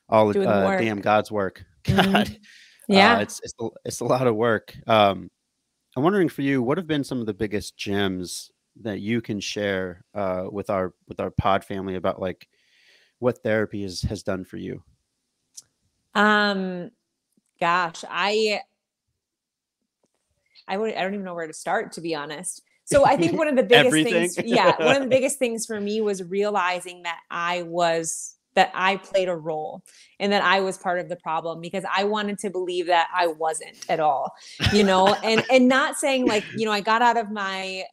all
Doing the
the
work.
damn God's work.
Mm-hmm.
God,
Yeah.
it's a lot of work. I'm wondering for you, what have been some of the biggest gems that you can share with our pod family about like what therapy has done for you?
Um, gosh, I don't even know where to start, to be honest. So I think one of the biggest
Everything.
things, yeah, one of the biggest things for me was realizing that that I played a role and that I was part of the problem, because I wanted to believe that I wasn't at all, and not saying like, I got out of my,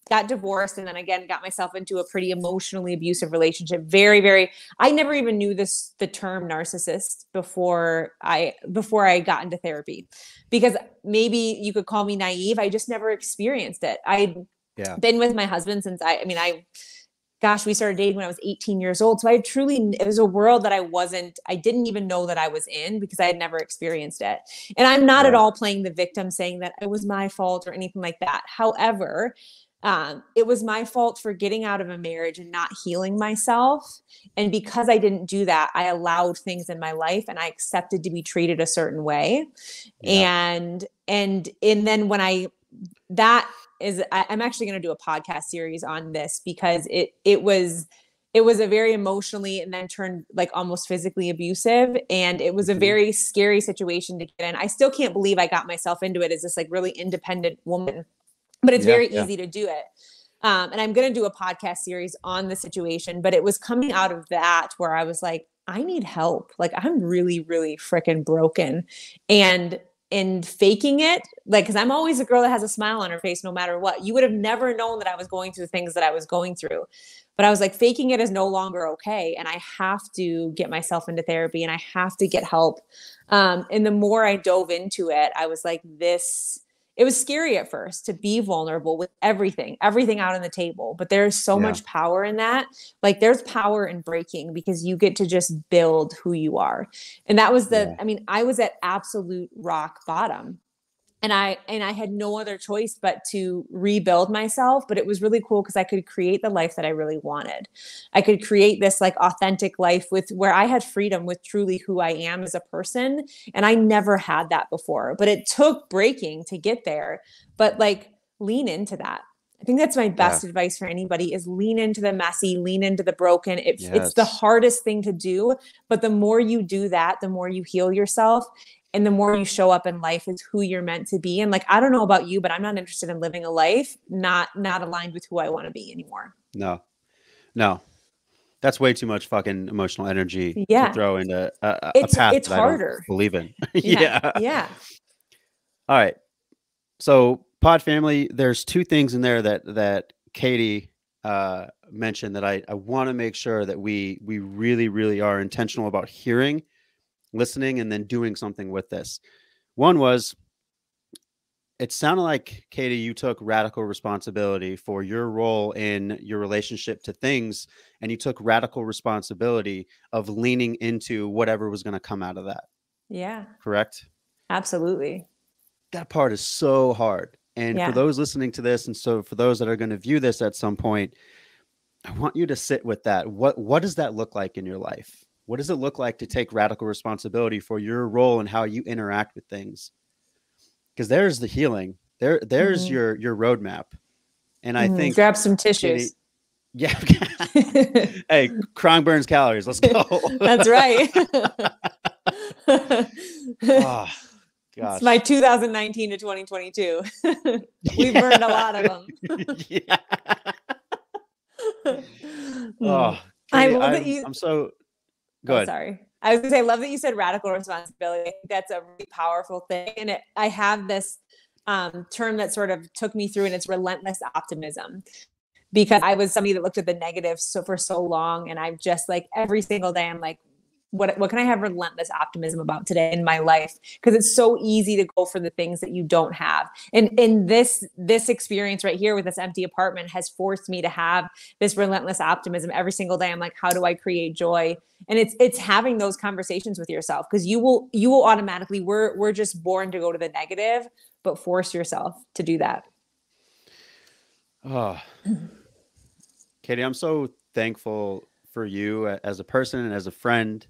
got divorced, and then again got myself into a pretty emotionally abusive relationship. Very, very. I never even knew the term narcissist before I got into therapy, because maybe you could call me naive. I just never experienced it. I'd
Yeah.
been with my husband since gosh, we started dating when I was 18 years old. So it was a world that I didn't even know that I was in, because I had never experienced it. And I'm not at
Yeah.
all playing the victim, saying that it was my fault or anything like that. However, it was my fault for getting out of a marriage and not healing myself. And because I didn't do that, I allowed things in my life and I accepted to be treated a certain way.
Yeah.
And then I'm actually going to do a podcast series on this, because it was a very emotionally and then turned like almost physically abusive. And it was a
Mhm.
very scary situation to get in. I still can't believe I got myself into it as this like really independent woman, but it's
Yeah.
very
Yeah.
easy to do it. And I'm going to do a podcast series on the situation, but it was coming out of that where I was like, I need help. Like, I'm really, really freaking broken. And faking it, like, because I'm always a girl that has a smile on her face no matter what. You would have never known that I was going through the things that I was going through. But I was like, faking it is no longer okay. And I have to get myself into therapy and I have to get help. And the more I dove into it, I was like, it was scary at first to be vulnerable with everything out on the table. But there's so
Yeah.
much power in that. Like, there's power in breaking, because you get to just build who you are. And that was
Yeah.
I was at absolute rock bottom. And I had no other choice but to rebuild myself. But it was really cool because I could create the life that I really wanted. I could create this like authentic life with where I had freedom with truly who I am as a person. And I never had that before, but it took breaking to get there. But like, lean into that. I think that's my
Yeah.
best advice for anybody is lean into the messy, lean into the broken. It's the
Yes.
hardest thing to do, but the more you do that, the more you heal yourself and the more you show up in life as who you're meant to be. And like, I don't know about you, but I'm not interested in living a life not aligned with who I want to be anymore.
No. No. That's way too much fucking emotional energy to
Yeah.
throw into a path
It's
that I don't
harder.
believe in.
Yeah.
Yeah.
Yeah.
All right. So pod family, there's two things in there that Katy mentioned that I want to make sure that we really, really are intentional about hearing, listening, and then doing something with this. One was, it sounded like, Katy, you took radical responsibility for your role in your relationship to things, and you took radical responsibility of leaning into whatever was going to come out of that.
Yeah.
Correct?
Absolutely.
That part is so hard. And for
Yeah.
those listening to this, and so for those that are going to view this at some point, I want you to sit with that. What does that look like in your life? What does it look like to take radical responsibility for your role and how you interact with things? Because there's the healing. There's
Mm-hmm.
your roadmap. And I
Mm-hmm.
think,
Grab some
Katy,
tissues.
yeah. Hey, crying burns calories. Let's go.
That's right.
Oh,
It's my
gosh.
2019 to 2022. We burned a lot of them.
Yeah.
Hmm.
Oh,
I
Katy,
love that you.
I'm so
Oh,
good.
sorry. I was gonna say, I love that you said radical responsibility. I think that's a really powerful thing. And I have this term that sort of took me through, and it's relentless optimism. Because I was somebody that looked at the negatives for so long, and I've just like every single day, I'm like, what can I have relentless optimism about today in my life? Because it's so easy to go for the things that you don't have. And in this experience right here with this empty apartment has forced me to have this relentless optimism every single day. I'm like, how do I create joy? And it's having those conversations with yourself, because you will automatically, we're just born to go to the negative, but force yourself to do that.
Oh, Katy, I'm so thankful for you as a person and as a friend,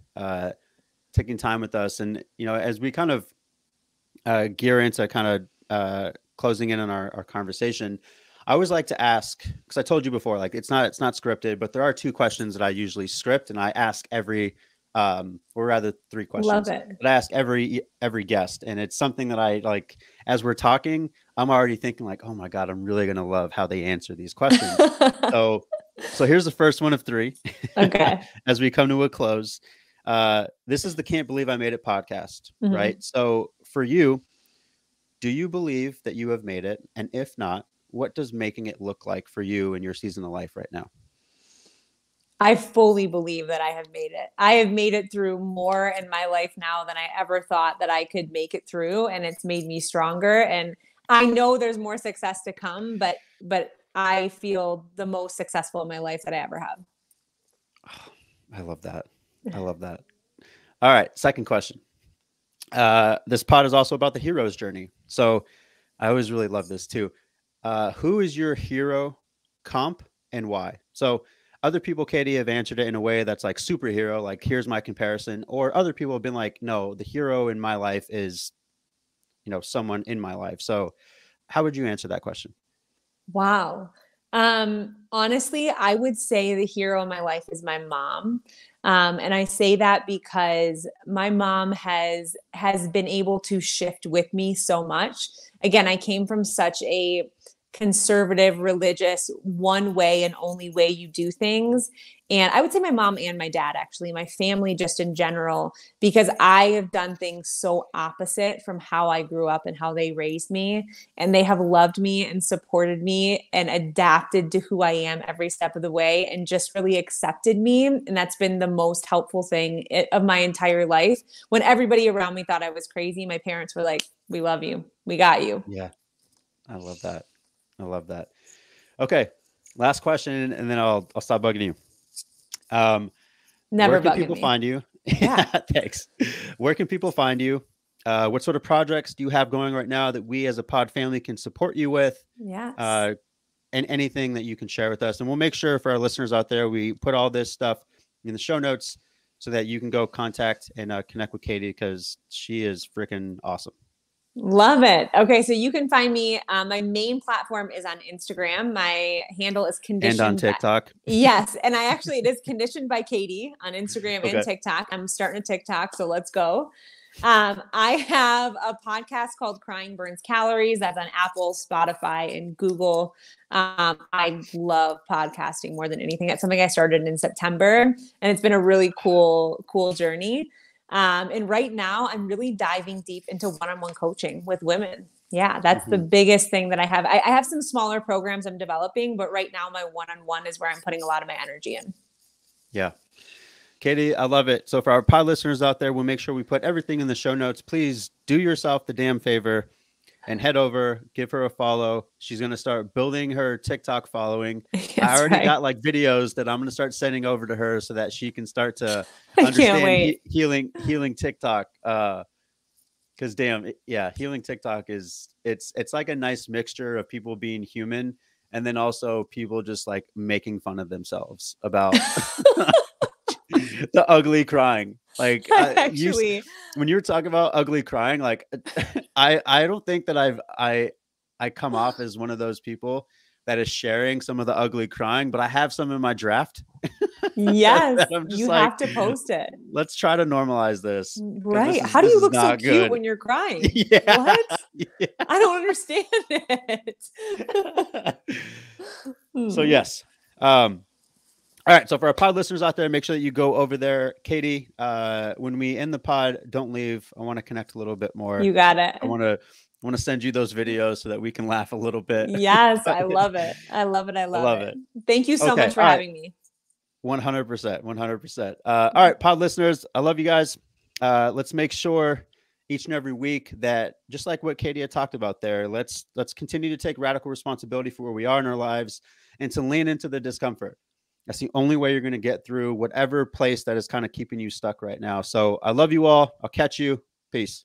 taking time with us. And, as we kind of gear into kind of closing in on our conversation, I always like to ask, because I told you before, like it's not scripted, but there are 2 questions that I usually script, and I ask every, or rather 3
Love
questions
it.
that I ask every guest, and it's something that I like. As we're talking, I'm already thinking like, oh my god, I'm really gonna love how they answer these questions. So, so here's the first one of 3.
Okay.
As we come to a close, this is the Can't Believe I Made It podcast, right?
Mhm.
So for you, do you believe that you have made it? And if not, what does making it look like for you in your season of life right now?
I fully believe that I have made it. I have made it through more in my life now than I ever thought that I could make it through, and it's made me stronger. And I know there's more success to come, but I feel the most successful in my life that I ever have.
I love that. I love that. All right, second question. This pod is also about the hero's journey. So I always really love this too. Who is your hero comp and why? So other people, Katie, have answered it in a way that's like superhero, like here's my comparison. Or other people have been like, no, the hero in my life is, someone in my life. So how would you answer that question?
Wow. Honestly, I would say the hero in my life is my mom. And I say that because my mom has been able to shift with me so much. Again, I came from such a conservative, religious, one way and only way you do things. And I would say my mom and my dad, actually, my family just in general, because I have done things so opposite from how I grew up and how they raised me. And they have loved me and supported me and adapted to who I am every step of the way and just really accepted me. And that's been the most helpful thing of my entire life. When everybody around me thought I was crazy, my parents were like, we love you. We got you.
Yeah, I love that. I love that. Okay, last question, and then I'll stop bugging you. Where
Never
can
bugging
people
me.
find you?
Yeah.
Thanks. Where can people find you? What sort of projects do you have going right now that we as a pod family can support you with?
Yes.
Uh, and anything that you can share with us. And we'll make sure for our listeners out there, we put all this stuff in the show notes so that you can go contact and connect with Katie because she is freaking awesome.
Love it. Okay, so you can find me. My main platform is on Instagram. My handle is
And on
conditioned by,
TikTok.
yes, and it is conditioned by Katy on Instagram and
Okay.
TikTok. I'm starting a TikTok, so let's go. I have a podcast called Crying Burns Calories. That's on Apple, Spotify, and Google. I love podcasting more than anything. That's something I started in September, and it's been a really cool journey. And right now, I'm really diving deep into one-on-one coaching with women. Yeah, that's the
Mm-hmm.
biggest thing that I have. I have some smaller programs I'm developing, but right now, my one-on-one is where I'm putting a lot of my energy in.
Yeah. Katie, I love it. So for our pod listeners out there, we'll make sure we put everything in the show notes. Please do yourself the damn favor and head over, give her a follow. She's going to start building her TikTok following. I
That's
already
right.
got like videos that I'm going to start sending over to her so that she can start to
I can't
understand
wait.
healing TikTok. Cause damn, yeah, healing TikTok it's like a nice mixture of people being human and then also people just like making fun of themselves about the ugly crying. Like
Actually,
when you're talking about ugly crying, like I don't think that I come off as one of those people that is sharing some of the ugly crying, but I have some in my draft
yes,
that I'm just
you
like,
have to post it.
let's try to normalize this because
Right. How do
this
you
is
look so
not
cute
good.
when you're crying?
Yeah.
What?
Yeah.
I don't understand it.
So
Hmm.
yes. All right. So for our pod listeners out there, make sure that you go over there. Katie, when we end the pod, don't leave. I want to connect a little bit more.
You got it.
I want to send you those videos so that we can laugh a little bit.
Yes,
But
I love it. I love it. I
I
love
love
it.
it.
Thank you so
Okay.
much for
All right.
having me.
100%. 100%. All right, pod listeners, I love you guys. Let's make sure each and every week that just like what Katie had talked about there, let's continue to take radical responsibility for where we are in our lives and to lean into the discomfort. That's the only way you're going to get through whatever place that is kind of keeping you stuck right now. So I love you all. I'll catch you. Peace.